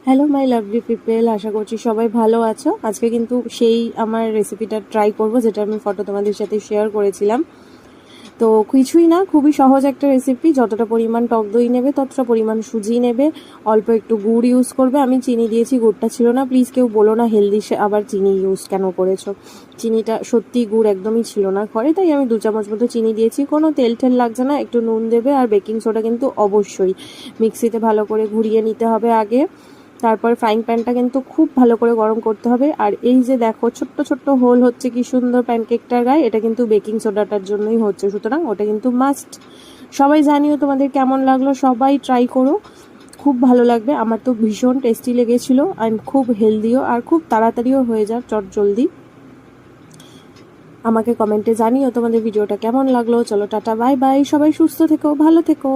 Hello my lovely people, আশা করছি সবাই ভালো আছো। আজকে কিন্তু সেই আমার রেসিপিটা ট্রাই করব, যেটা আমি ফটো তোমাদের সাথে শেয়ার করেছিলাম। তো কিছুই না, খুবই সহজ একটা রেসিপি। যতটা পরিমাণ টক দই নেবে ততটা পরিমাণ সুজি নেবে, অল্প একটু গুড় ইউজ করবে। আমি চিনি দিয়েছি, গুড়টা ছিল না। প্লিজ কেউ বলো না হেলদি আবার চিনি ইউজ কেন করেছো। চিনিটা সত্যি, গুড় একদমই ছিল না ঘরে, তাই আমি 2 চামচ মতো চিনি দিয়েছি। কোনো তেল টেল লাগছে না, একটু নুন দেবে আর বেকিং সোডা কিন্তু অবশ্যই। মিক্সিতে ভালো করে ঘুরিয়ে নিতে হবে আগে। তারপর ফ্রাইং প্যানটা কিন্তু খুব ভালো করে গরম করতে হবে। আর এই যে দেখো ছোট্ট ছোট্ট হোল হচ্ছে কি সুন্দর প্যানকেকটার গায়ে, এটা কিন্তু বেকিং সোডাটার জন্যই হচ্ছে, সুতরাং ওটা কিন্তু মাস্ট। সবাই জানিও তোমাদের কেমন লাগলো, সবাই ট্রাই করো, খুব ভালো লাগবে। আমার তো ভীষণ টেস্টি লেগেছিল, অ্যান্ড খুব হেলদিও আর খুব তাড়াতাড়িও হয়ে যায়, চট জলদি। আমাকে কমেন্টে জানিও তোমাদের ভিডিওটা কেমন লাগলো। চলো টাটা, বাই বাই, সবাই সুস্থ থেকো, ভালো থেকো।